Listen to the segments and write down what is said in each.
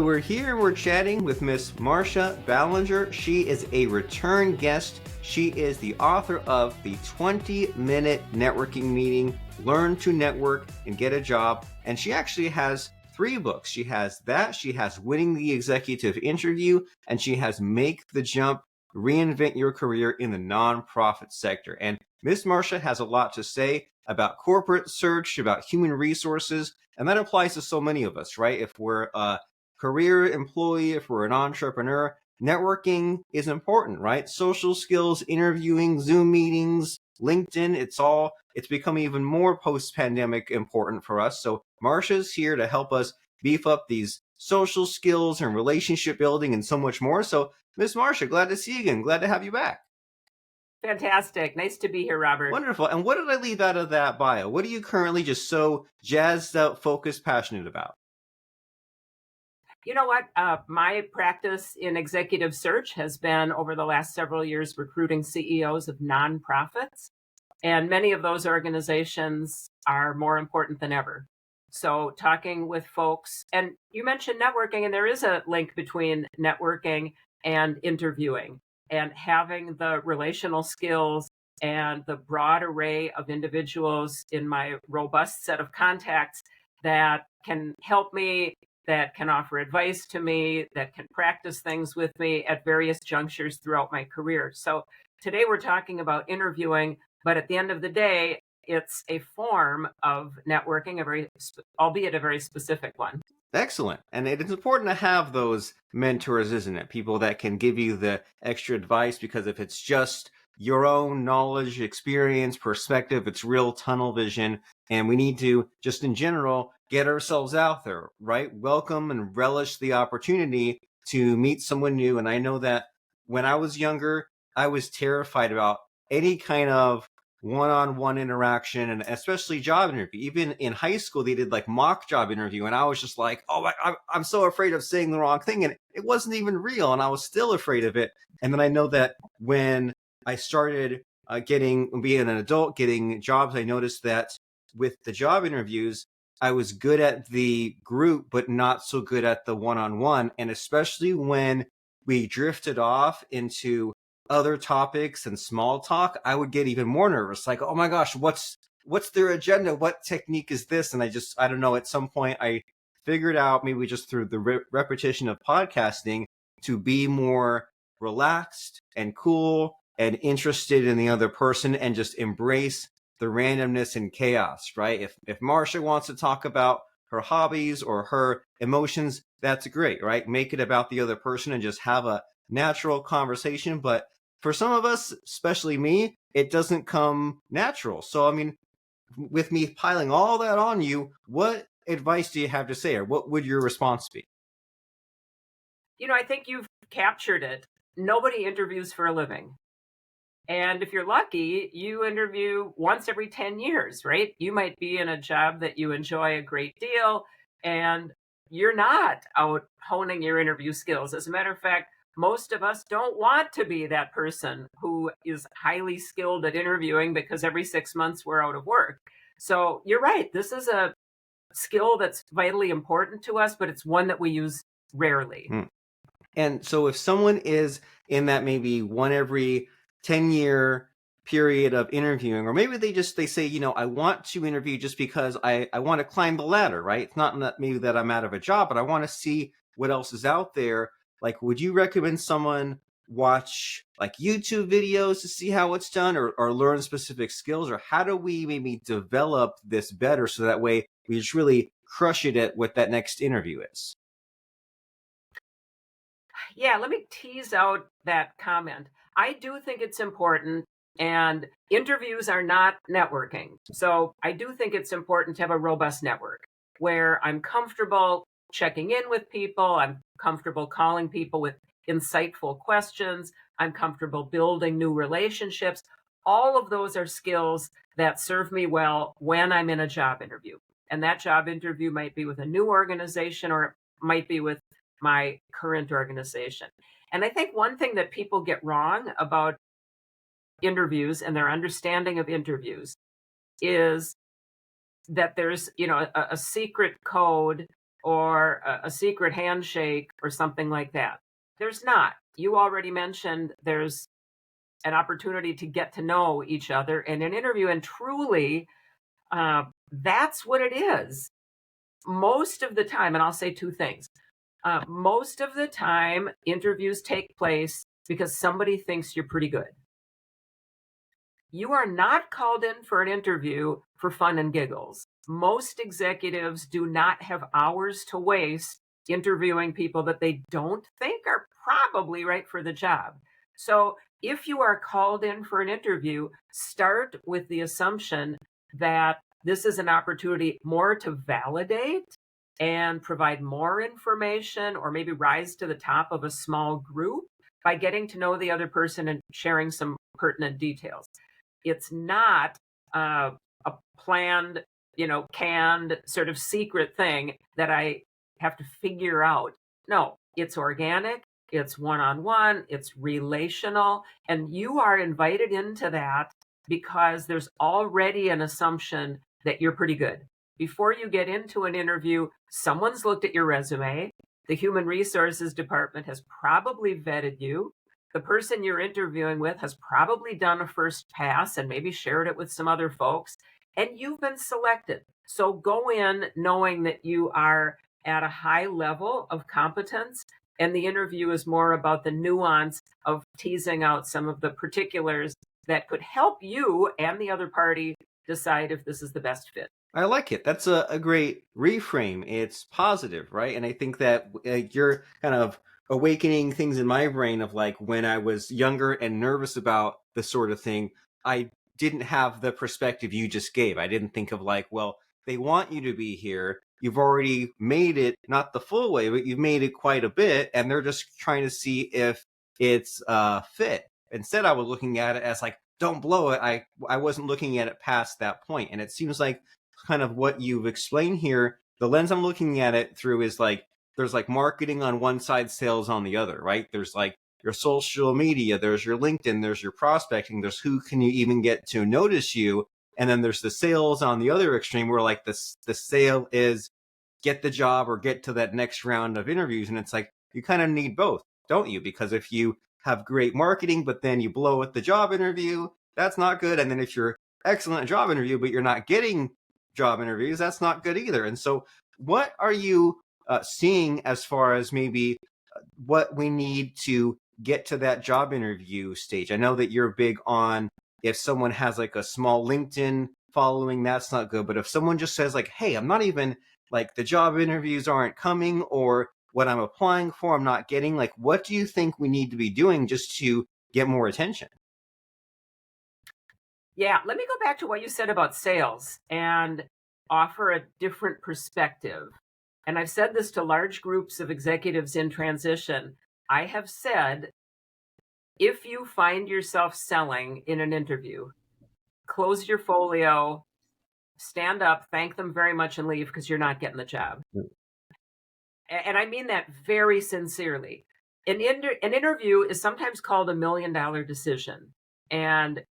We're here, we're chatting with Miss Marcia Ballinger. She is a return guest. She is the author of the 20-minute networking meeting, Learn to Network and Get a Job. And she actually has 3 books. She has that, she has Winning the Executive Interview, and she has Make the Jump, Reinvent Your Career in the Nonprofit Sector. And Miss Marcia has a lot to say about corporate search, about human resources, and that applies to so many of us, right? If we're a career employee, if we're an entrepreneur, networking is important, right? Social skills, interviewing, Zoom meetings, LinkedIn, it's become even more post-pandemic important for us. So Marcia's here to help us beef up these social skills and relationship building and so much more. So Miss Marcia, glad to see you again. Glad to have you back. Fantastic. Nice to be here, Robert. Wonderful. And what did I leave out of that bio? What are you currently just so jazzed up, focused, passionate about? You know what? My practice in executive search has been over the last several years recruiting CEOs of nonprofits. And many of those organizations are more important than ever. So talking with folks, and you mentioned networking, and there is a link between networking and interviewing, and having the relational skills and the broad array of individuals in my robust set of contacts that can help me, that can offer advice to me, that can practice things with me at various junctures throughout my career. So today we're talking about interviewing, but at the end of the day, it's a form of networking, albeit a very specific one. Excellent. And it is important to have those mentors, isn't it? People that can give you the extra advice, because if it's just your own knowledge, experience, perspective, it's real tunnel vision. And we need to just in general get ourselves out there, right? Welcome and relish the opportunity to meet someone new. And I know that when I was younger, I was terrified about any kind of one-on-one interaction, and especially job interview. Even in high school, they did like mock job interview, and I was just like, oh, I'm so afraid of saying the wrong thing, and it wasn't even real, and I was still afraid of it. And then I know that when I started being an adult, getting jobs, I noticed that with the job interviews, I was good at the group, but not so good at the one-on-one. And especially when we drifted off into other topics and small talk, I would get even more nervous. Like, oh my gosh, what's their agenda? What technique is this? And I don't know, at some point I figured out, maybe just through the repetition of podcasting, to be more relaxed and cool and interested in the other person and just embrace the randomness and chaos, right? If Marcia wants to talk about her hobbies or her emotions, that's great, right? Make it about the other person and just have a natural conversation. But for some of us, especially me, it doesn't come natural. So, I mean, with me piling all that on you, what advice do you have to say, or what would your response be? You know, I think you've captured it. Nobody interviews for a living. And if you're lucky, you interview once every 10 years, right? You might be in a job that you enjoy a great deal, and you're not out honing your interview skills. As a matter of fact, most of us don't want to be that person who is highly skilled at interviewing, because every 6 months we're out of work. So you're right. This is a skill that's vitally important to us, but it's one that we use rarely. And so if someone is in that maybe one every 10-year period of interviewing, or maybe they say, you know, I want to interview just because I want to climb the ladder, right? It's not that maybe that I'm out of a job, but I want to see what else is out there. Like, would you recommend someone watch like YouTube videos to see how it's done, or learn specific skills? Or how do we maybe develop this better so that way we just really crush it at what that next interview is? Yeah, let me tease out that comment. I do think it's important, and interviews are not networking. So I do think it's important to have a robust network where I'm comfortable checking in with people, I'm comfortable calling people with insightful questions, I'm comfortable building new relationships. All of those are skills that serve me well when I'm in a job interview. And that job interview might be with a new organization, or it might be with my current organization. And I think one thing that people get wrong about interviews and their understanding of interviews is that there's, you know, a secret code or a secret handshake or something like that. There's not. You already mentioned there's an opportunity to get to know each other in an interview, and truly, that's what it is. Most of the time, and I'll say two things. Most of the time, interviews take place because somebody thinks you're pretty good. You are not called in for an interview for fun and giggles. Most executives do not have hours to waste interviewing people that they don't think are probably right for the job. So if you are called in for an interview, start with the assumption that this is an opportunity more to validate and provide more information, or maybe rise to the top of a small group by getting to know the other person and sharing some pertinent details. It's not a planned, canned sort of secret thing that I have to figure out. No, it's organic, it's one on one, it's relational, and you are invited into that because there's already an assumption that you're pretty good. Before you get into an interview, someone's looked at your resume. The human resources department has probably vetted you. The person you're interviewing with has probably done a first pass and maybe shared it with some other folks, and you've been selected. So go in knowing that you are at a high level of competence, and the interview is more about the nuance of teasing out some of the particulars that could help you and the other party decide if this is the best fit. I like it. That's a great reframe. It's positive, right? And I think that you're kind of awakening things in my brain of like when I was younger and nervous about this sort of thing, I didn't have the perspective you just gave. I didn't think of like, well, they want you to be here. You've already made it, not the full way, but you've made it quite a bit, and they're just trying to see if it's fit. Instead, I was looking at it as like, don't blow it. I wasn't looking at it past that point. And it seems like kind of what you've explained here, the lens I'm looking at it through is like there's like marketing on one side, sales on the other, right? There's like your social media, there's your LinkedIn, there's your prospecting, there's who can you even get to notice you, and then there's the sales on the other extreme where like the sale is get the job or get to that next round of interviews, and it's like you kind of need both, don't you? Because if you have great marketing but then you blow at the job interview, that's not good. And then if you're excellent at job interview but you're not getting job interviews, that's not good either. And so what are you seeing as far as maybe what we need to get to that job interview stage? I know that you're big on if someone has like a small LinkedIn following, that's not good. But if someone just says like, hey, I'm not even like the job interviews aren't coming, or what I'm applying for, I'm not getting, like, what do you think we need to be doing just to get more attention? Yeah, let me go back to what you said about sales and offer a different perspective. And I've said this to large groups of executives in transition. I have said, if you find yourself selling in an interview, close your folio, stand up, thank them very much, and leave because you're not getting the job. And I mean that very sincerely. An interview is sometimes called $1 million decision. And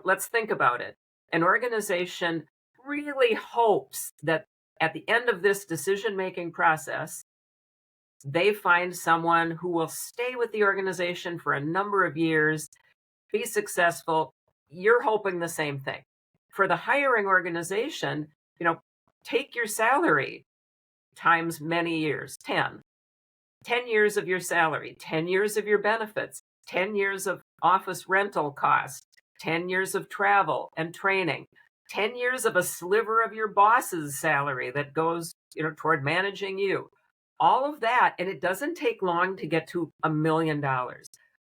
let's think about it. An organization really hopes that at the end of this decision-making process, they find someone who will stay with the organization for a number of years, be successful. You're hoping the same thing. For the hiring organization, take your salary times many years, 10 years of your salary, 10 years of your benefits, 10 years of office rental costs, 10 years of travel and training, 10 years of a sliver of your boss's salary that goes, toward managing you. All of that, and it doesn't take long to get to $1 million.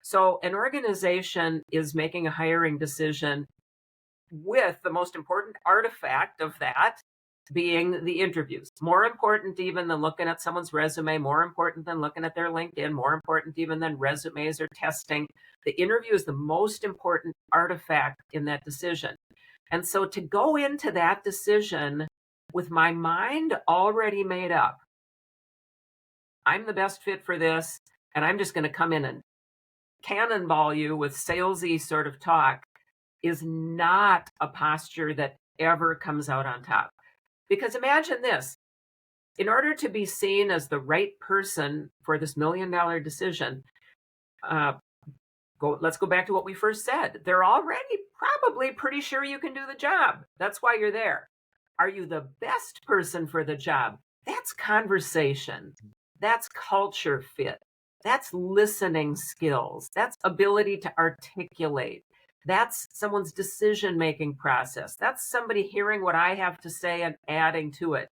So an organization is making a hiring decision with the most important artifact of that being the interviews. More important even than looking at someone's resume, more important than looking at their LinkedIn, more important even than resumes or testing. The interview is the most important artifact in that decision. And so to go into that decision with my mind already made up, I'm the best fit for this, and I'm just going to come in and cannonball you with salesy sort of talk, is not a posture that ever comes out on top. Because imagine this, In order to be seen as the right person for this $1 million decision, uh, let's go back to what we first said. They're already probably pretty sure you can do the job. That's why you're there. Are you the best person for the job? That's conversation. That's culture fit. That's listening skills. That's ability to articulate. That's someone's decision making process. That's somebody hearing what I have to say and adding to it.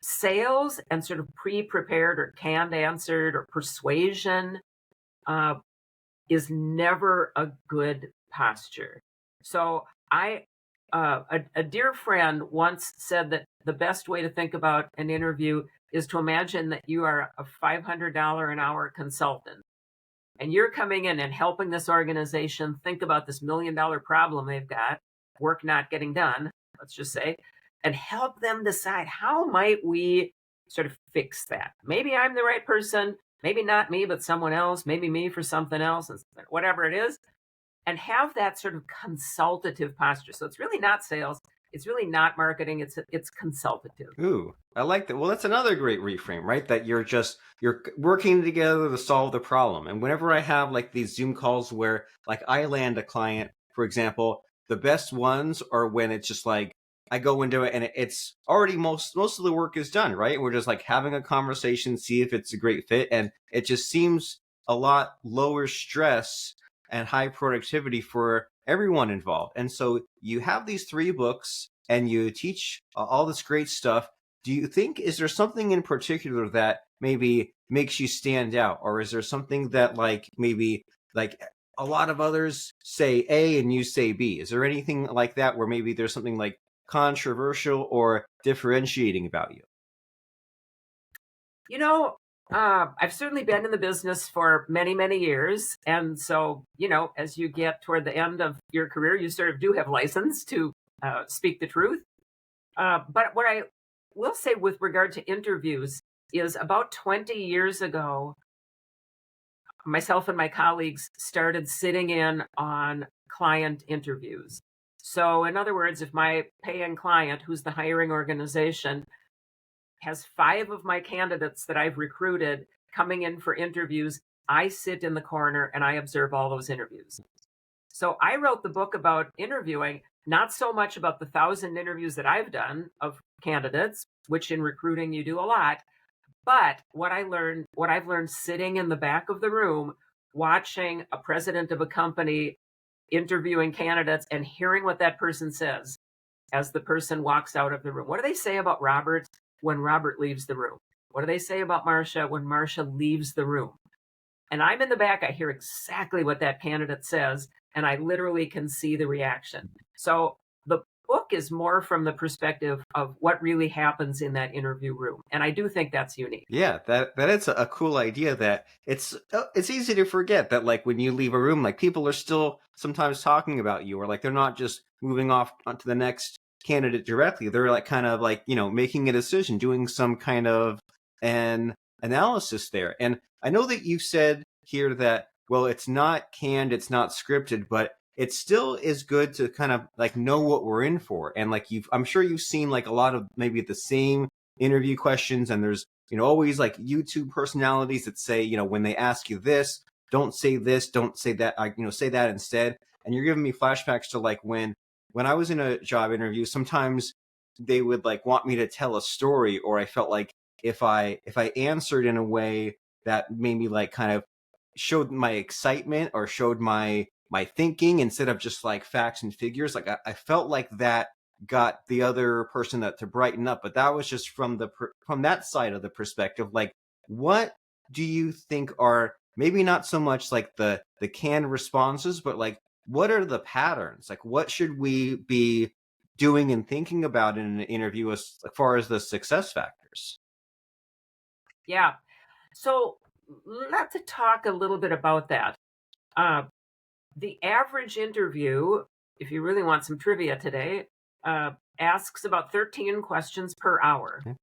Sales and sort of pre prepared or canned answered or persuasion uh, is never a good posture. So a dear friend once said that the best way to think about an interview is to imagine that you are a $500 an hour consultant and you're coming in and helping this organization think about this $1 million problem they've got, work not getting done, let's just say, and help them decide how might we sort of fix that. Maybe I'm the right person, maybe not me, but someone else, maybe me for something else, and whatever it is, and have that sort of consultative posture. So it's really not sales, it's really not marketing, it's consultative. Ooh, I like that. Well, that's another great reframe, right? That you're working together to solve the problem. And whenever I have like these Zoom calls where like I land a client, for example, the best ones are when it's just like I go into it and it's already most of the work is done, right? We're just like having a conversation, see if it's a great fit, and it just seems a lot lower stress and high productivity for everyone involved. And so you have these three books and you teach all this great stuff. Do you think, is there something in particular that maybe makes you stand out? Or is there something that like maybe like a lot of others say A and you say B? Is there anything like that where maybe there's something like controversial or differentiating about you? You know, I've certainly been in the business for many, many years. And so, as you get toward the end of your career, you sort of do have license to speak the truth. But what I will say with regard to interviews is about 20 years ago, myself and my colleagues started sitting in on client interviews. So, in other words, if my paying client, who's the hiring organization, has 5 of my candidates that I've recruited coming in for interviews, I sit in the corner and I observe all those interviews. So I wrote the book about interviewing, not so much about the 1,000 interviews that I've done of candidates, which in recruiting you do a lot, but what I've learned sitting in the back of the room, watching a president of a company interviewing candidates and hearing what that person says as the person walks out of the room. What do they say about Robert when Robert leaves the room? What do they say about Marcia when Marcia leaves the room? And I'm in the back, I hear exactly what that candidate says, and I literally can see the reaction. So the book is more from the perspective of what really happens in that interview room. And I do think that's unique. Yeah, that is a cool idea. That it's easy to forget that like when you leave a room, like people are still sometimes talking about you, or like they're not just moving off onto the next candidate directly. They're like kind of like making a decision, doing some kind of an analysis there. And I know that you said here that well, it's not canned, it's not scripted, but it still is good to kind of like know what we're in for. And like I'm sure you've seen like a lot of maybe the same interview questions, and there's always like YouTube personalities that say when they ask you this, don't say that, say that instead. And you're giving me flashbacks to like when I was in a job interview, sometimes they would like want me to tell a story, or I felt like if I answered in a way that made me like kind of showed my excitement or showed my thinking instead of just like facts and figures, like I felt like that got the other person to brighten up. But that was just from that side of the perspective. Like, what do you think are maybe not so much like the canned responses, but like what are the patterns? Like, what should we be doing and thinking about in an interview as far as the success factors? Yeah. So let's talk a little bit about that. Uh, the average interview, if you really want some trivia today, asks about 13 questions per hour. Okay.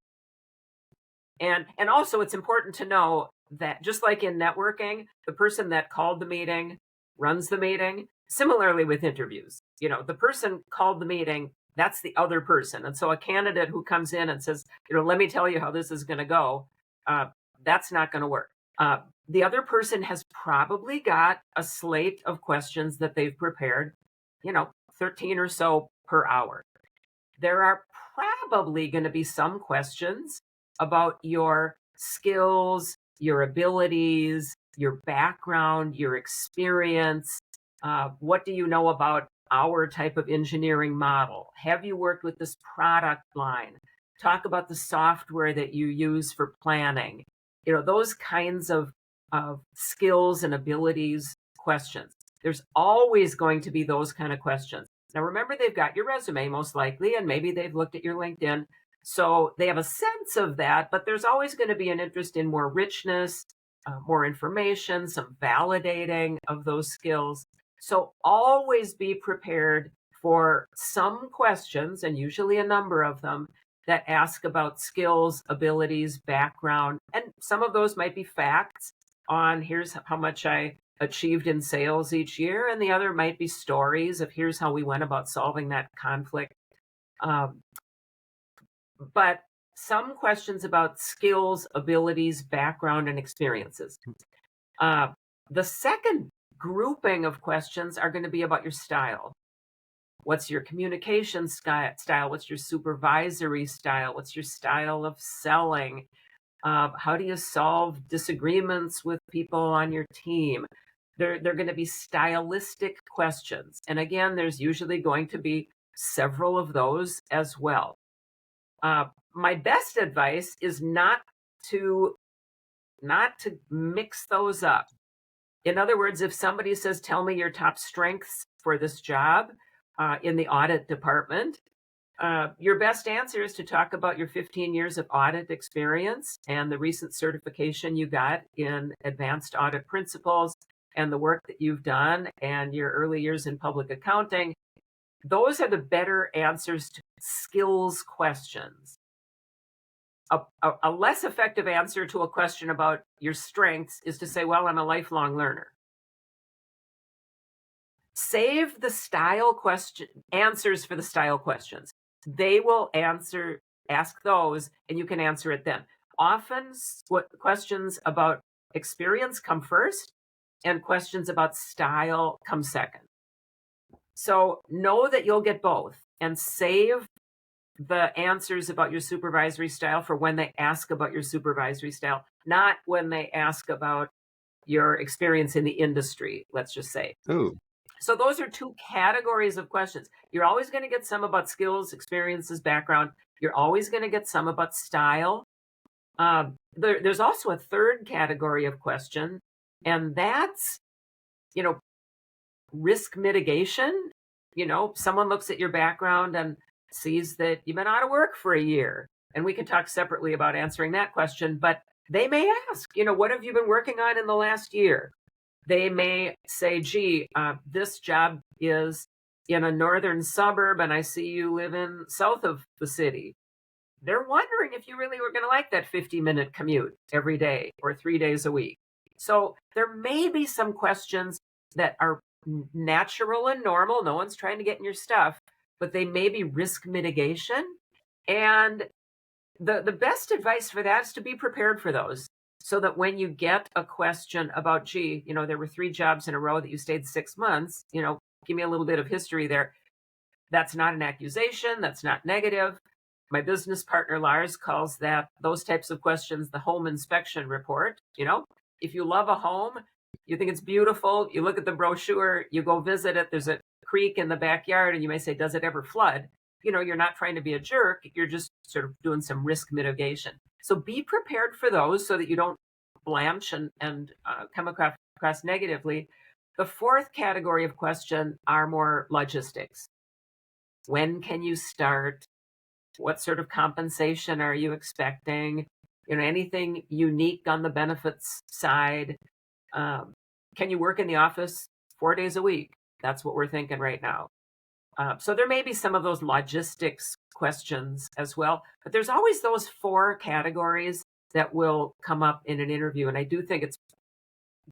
And also it's important to know that just like in networking, the person that called the meeting runs the meeting. Similarly with interviews, the person called the meeting That's the other person. And so a candidate who comes in and says, let me tell you how this is going to go, uh, that's not going to work. The other person has probably got a slate of questions that they've prepared, you know, 13 or so per hour. There are probably going to be some questions about your skills, your abilities, your background, your experience. What do you know about our type of engineering model? Have you worked with this product line? Talk about the software that you use for planning. Those kinds of skills and abilities questions. There's always going to be those kind of questions. Now, remember, they've got your resume most likely, and maybe they've looked at your LinkedIn. So they have a sense of that, but there's always going to be an interest in more richness, more information, some validating of those skills. So always be prepared for some questions, and usually a number of them, that ask about skills, abilities, background. And some of those might be facts on here's how much I achieved in sales each year, and the other might be stories of here's how we went about solving that conflict. Um, but some questions about skills, abilities, background, and experiences. The second grouping of questions are going to be about your style. What's your communication style? What's your supervisory style? What's your style of selling? How do you solve disagreements with people on your team? They're going to be stylistic questions. And again, there's usually going to be several of those as well. My best advice is not to mix those up. In other words, if somebody says, tell me your top strengths for this job in the audit department, your best answer is to talk about your 15 years of audit experience and the recent certification you got in advanced audit principles and the work that you've done and your early years in public accounting. Those are the better answers to skills questions. A less effective answer to a question about your strengths is to say, well, I'm a lifelong learner. Save the style question answers for the style questions. They will ask those, and you can answer it then. Often questions about experience come first, and questions about style come second. So know that you'll get both, and save the answers about your supervisory style for when they ask about your supervisory style, not when they ask about your experience in the industry, let's just say. Ooh. So those are two categories of questions. You're always going to get some about skills, experiences, background. You're always going to get some about style. There's also a third category of question, and that's, risk mitigation. Someone looks at your background and sees that you've been out of work for a year. And we can talk separately about answering that question, but they may ask, what have you been working on in the last year? They may say, gee, this job is in a northern suburb and I see you live in south of the city. They're wondering if you really were going to like that 50-minute commute every day or 3 days a week. So there may be some questions that are natural and normal. No one's trying to get in your stuff, but they may be risk mitigation. And the best advice for that is to be prepared for those, so that when you get a question about, gee, there were 3 jobs in a row that you stayed 6 months, give me a little bit of history there. That's not an accusation. That's not negative. My business partner, Lars, calls those types of questions the home inspection report. If you love a home, you think it's beautiful, you look at the brochure, you go visit it, there's a creek in the backyard, and you may say, does it ever flood? You're not trying to be a jerk. You're just sort of doing some risk mitigation. So be prepared for those so that you don't blanch and come across negatively. The fourth category of question are more logistics. When can you start? What sort of compensation are you expecting? Anything unique on the benefits side? Can you work in the office 4 days a week? That's what we're thinking right now. So there may be some of those logistics questions as well, but there's always those 4 categories that will come up in an interview. And I do think it's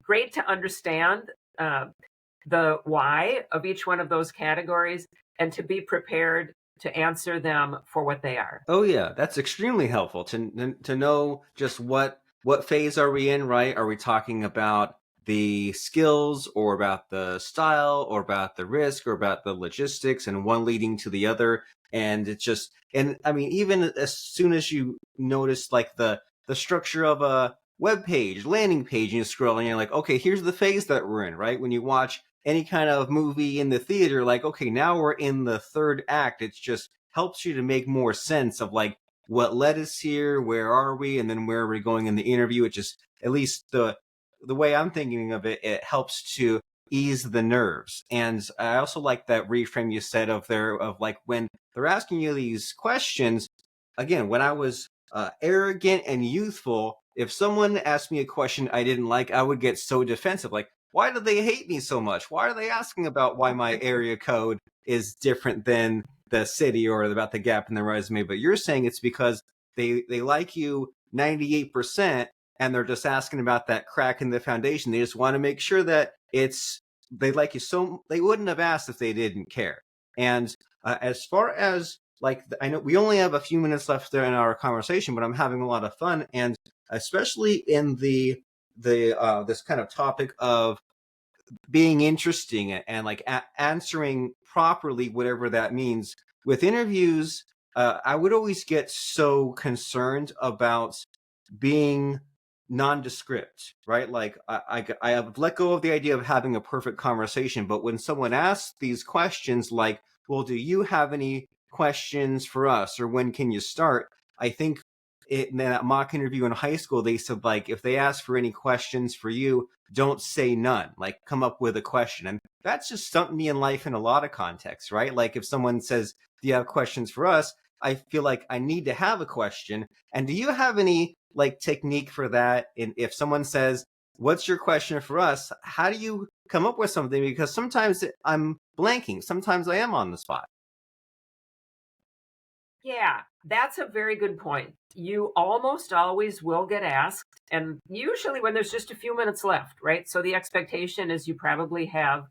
great to understand the why of each one of those categories and to be prepared to answer them for what they are. Oh yeah, that's extremely helpful to know just what phase are we in, right? Are we talking about the skills or about the style or about the risk or about the logistics and one leading to the other? And it's just, and I mean, even as soon as you notice like the structure of a web page, landing page, and you scroll and you're like, okay, here's the phase that we're in, right? When you watch any kind of movie in the theater, like, okay, now we're in the third act. It's just helps you to make more sense of like what led us here, where are we, and then where are we going in the interview. It just, at least the way I'm thinking of it, it helps to ease the nerves. And I also like that reframe you said of like when they're asking you these questions. Again, when I was arrogant and youthful, if someone asked me a question I didn't like, I would get so defensive. Like, why do they hate me so much? Why are they asking about why my area code is different than the city or about the gap in the resume? But you're saying it's because they like you 98% and they're just asking about that crack in the foundation. They just want to make sure that they like you, so they wouldn't have asked if they didn't care. And as far as like, I know we only have a few minutes left there in our conversation, but I'm having a lot of fun, and especially in the this kind of topic of being interesting and like answering properly, whatever that means. With interviews, I would always get so concerned about being nondescript, right? Like I have let go of the idea of having a perfect conversation, but when someone asks these questions like, well, do you have any questions for us, or when can you start? I think in that mock interview in high school, they said like, if they ask for any questions for you, don't say none, like come up with a question. And that's just stumped me in life in a lot of contexts, right? Like if someone says, do you have questions for us? I feel like I need to have a question. And do you have any like technique for that? And if someone says, what's your question for us? How do you come up with something? Because sometimes I'm blanking. Sometimes I am on the spot. Yeah, that's a very good point. You almost always will get asked, and usually when there's just a few minutes left, right? So the expectation is you probably have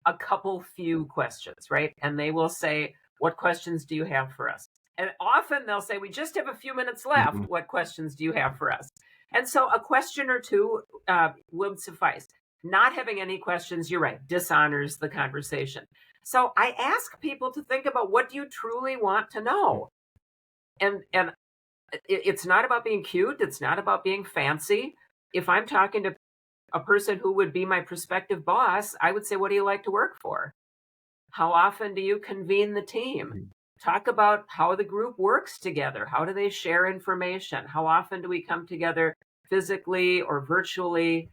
a couple few questions, right? And they will say, what questions do you have for us? And often they'll say, we just have a few minutes left. Mhm. What questions do you have for us? And so a question or two would suffice. Not having any questions, you're right, dishonors the conversation. So I ask people to think about, what do you truly want to know? And it's not about being cute. It's not about being fancy. If I'm talking to a person who would be my prospective boss, I would say, what do you like to work for? How often do you convene the team? Talk about how the group works together. How do they share information? How often do we come together physically or virtually?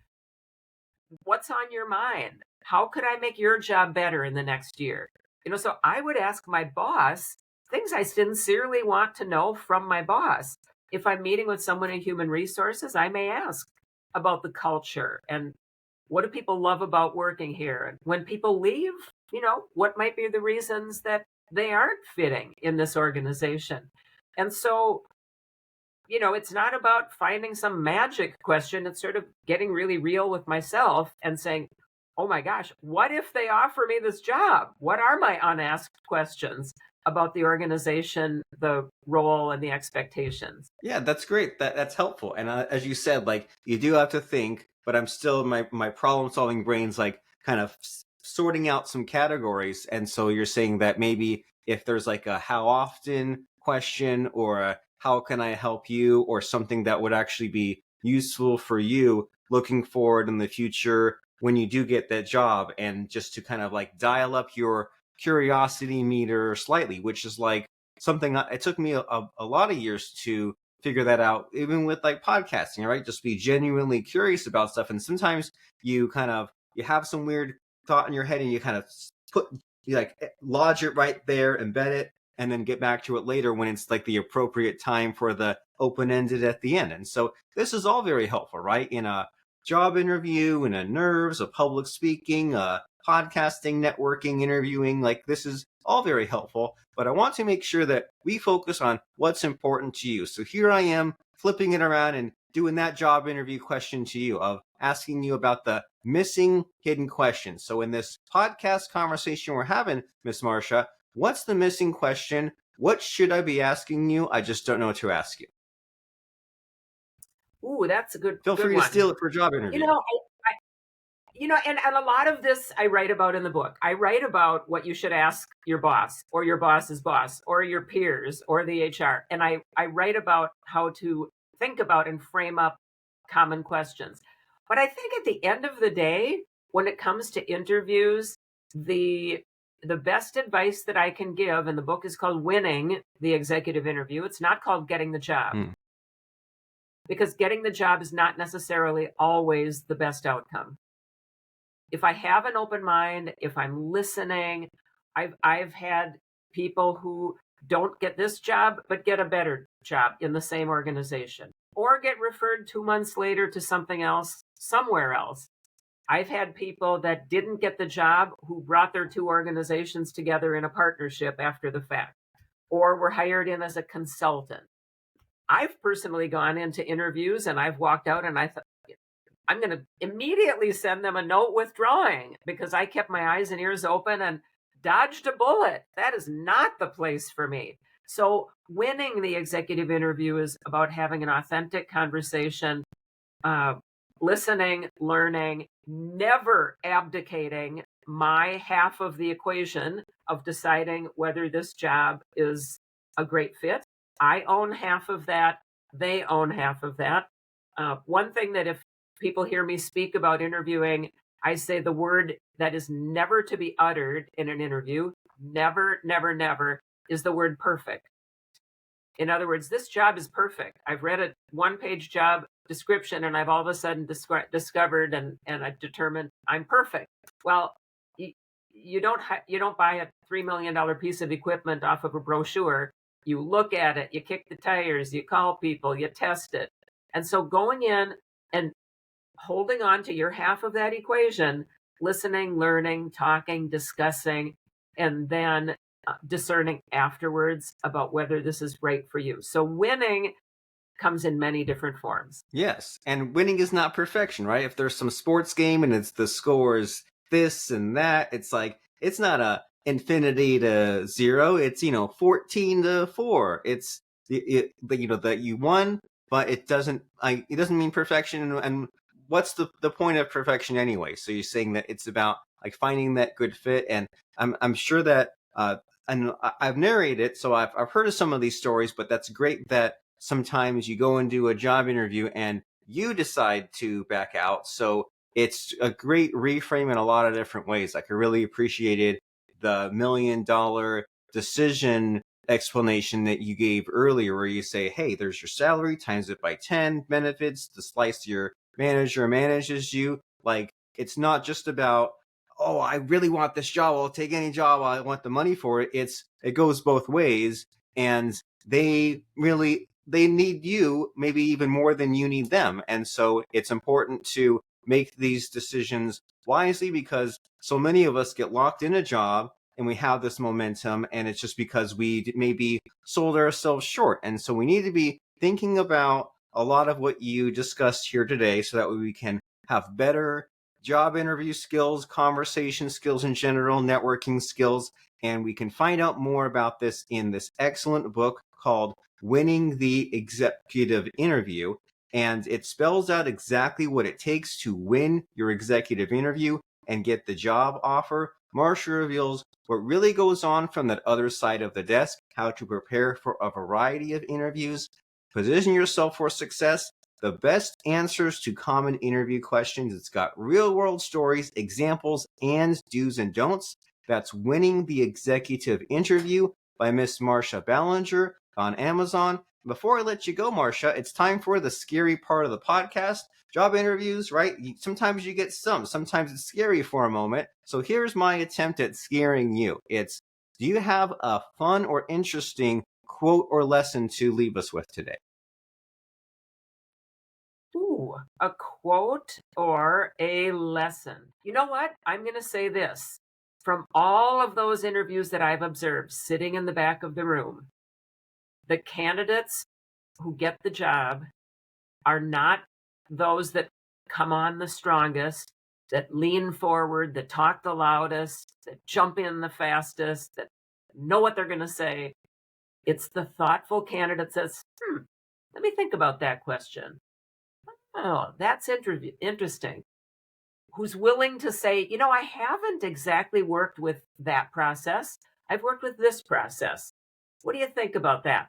What's on your mind? How could I make your job better in the next year? So I would ask my boss things I sincerely want to know from my boss. If I'm meeting with someone in human resources, I may ask about the culture and what do people love about working here? And when people leave, what might be the reasons that they aren't fitting in this organization? And so, it's not about finding some magic question. It's sort of getting really real with myself and saying, oh my gosh, what if they offer me this job? What are my unasked questions about the organization, the role, and the expectations? Yeah, that's great. That's helpful. And as you said, like you do have to think, but I'm still my problem solving brain's like kind of sorting out some categories. And so you're saying that maybe if there's like a how often question or a how can I help you or something that would actually be useful for you looking forward in the future when you do get that job, and just to kind of like dial up your curiosity meter slightly, which is like something it took me a lot of years to figure that out, even with like podcasting, right? Just be genuinely curious about stuff. And sometimes you have some weird thought in your head and you kind of put, you like lodge it right there, embed it, and then get back to it later when it's like the appropriate time for the open ended at the end. And so this is all very helpful, right? In a job interview, in a nerves, a public speaking, podcasting, networking, interviewing, like this is all very helpful. But I want to make sure that we focus on what's important to you. So here I am flipping it around and doing that job interview question to you of asking you about the missing hidden questions. So in this podcast conversation we're having, Miss Marcia, What's the missing question? What should I be asking you? I just don't know what to ask you. Ooh, that's a Feel good free to one. steal it for a job You interview. know, and a lot of this I write about in the book. I write about what you should ask your boss or your boss's boss or your peers or the HR. And I write about how to think about and frame up common questions. But I think at the end of the day, when it comes to interviews, the the best advice that I can give, and the book is called Winning the Executive Interview. It's not called Getting the Job, Hmm. because getting the job is not necessarily always the best outcome. If I have an open mind, if I'm listening, I've had people who don't get this job but get a better job in the same organization or get referred 2 months later to something else somewhere else. I've had people that didn't get the job who brought their two organizations together in a partnership after the fact or were hired in as a consultant. I've personally gone into interviews and I've walked out and I thought, I'm going to immediately send them a note withdrawing because I kept my eyes and ears open and dodged a bullet. That is not the place for me. So, winning the executive interview is about having an authentic conversation, uh, listening, learning, never abdicating my half of the equation of deciding whether this job is a great fit. I own half of that. They own half of that. One thing that if people hear me speak about interviewing, I say the word that is never to be uttered in an interview, never, never, never, is the word perfect. In other words, this job is perfect. I've read a one-page job description and I've all of a sudden discovered and I've determined I'm perfect. Well, you don't buy a $3 million piece of equipment off of a brochure. You look at it, you kick the tires, you call people, you test it. And so going in and holding on to your half of that equation, listening, learning, talking, discussing, and then discerning afterwards about whether this is right for you. So winning comes in many different forms. Yes, and winning is not perfection, right? If there's some sports game and it's the scores this and that, it's like it's not a infinity to zero. It's 14-4. It's that you won, but it doesn't mean perfection. And what's the point of perfection anyway? So you're saying that it's about like finding that good fit, and I'm sure that and I've narrated it, so I've heard of some of these stories, but that's great that sometimes you go and do a job interview and you decide to back out. So it's a great reframe in a lot of different ways. Like I really appreciated the $1 million decision explanation that you gave earlier, where you say, hey, there's your salary, times it by 10, benefits, the slice your manager manages you. Like it's not just about, oh, I really want this job, I'll take any job, I want the money for it. It goes both ways, and they need you maybe even more than you need them. And so it's important to make these decisions wisely, because so many of us get locked in a job and we have this momentum, and it's just because we maybe sold ourselves short. And so we need to be thinking about a lot of what you discussed here today so that we can have better job interview skills, conversation skills in general, networking skills. And we can find out more about this in this excellent book called Winning the Executive Interview. And it spells out exactly what it takes to win your executive interview and get the job offer. Marcia reveals what really goes on from that other side of the desk, how to prepare for a variety of interviews, position yourself for success, the best answers to common interview questions. It's got real world stories, examples, and do's and don'ts. That's Winning the Executive Interview by Miss Marcia Ballinger on Amazon. Before I let you go, Marcia, it's time for the scary part of the podcast. Job interviews, right? Sometimes you get stumped. Sometimes it's scary for a moment. So here's my attempt at scaring you. Do you have a fun or interesting quote or lesson to leave us with today? Ooh, a quote or a lesson. You know what? I'm going to say this. From all of those interviews that I've observed sitting in the back of the room, the candidates who get the job are not those that come on the strongest, that lean forward, that talk the loudest, that jump in the fastest, that know what they're going to say. It's the thoughtful candidate says, let me think about that question. Oh, that's interesting. Who's willing to say, I haven't exactly worked with that process. I've worked with this process. What do you think about that?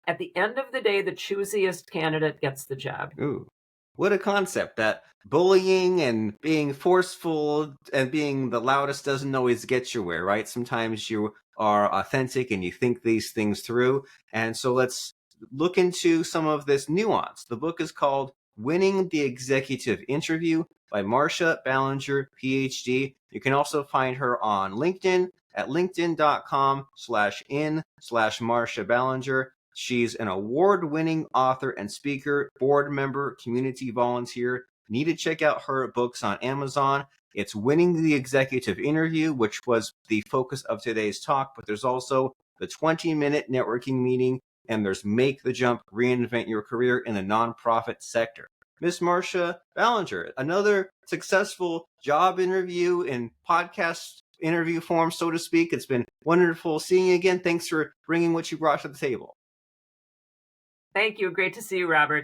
At the end of the day, the choosiest candidate gets the job. Ooh, what a concept that bullying and being forceful and being the loudest doesn't always get you where, right? Sometimes you are authentic and you think these things through. And so let's look into some of this nuance. The book is called Winning the Executive Interview by Marcia Ballinger, PhD. You can also find her on LinkedIn at linkedin.com/in/Marcia Ballinger. She's an award-winning author and speaker, board member, community volunteer. Need to check out her books on Amazon. It's Winning the Executive Interview, which was the focus of today's talk, but there's also the 20-minute networking meeting, and there's Make the Jump, Reinvent Your Career in the Nonprofit Sector. Miss Marcia Ballinger, another successful job interview in podcast interview form, so to speak. It's been wonderful seeing you again. Thanks for bringing what you brought to the table. Thank you. Great to see you, Robert.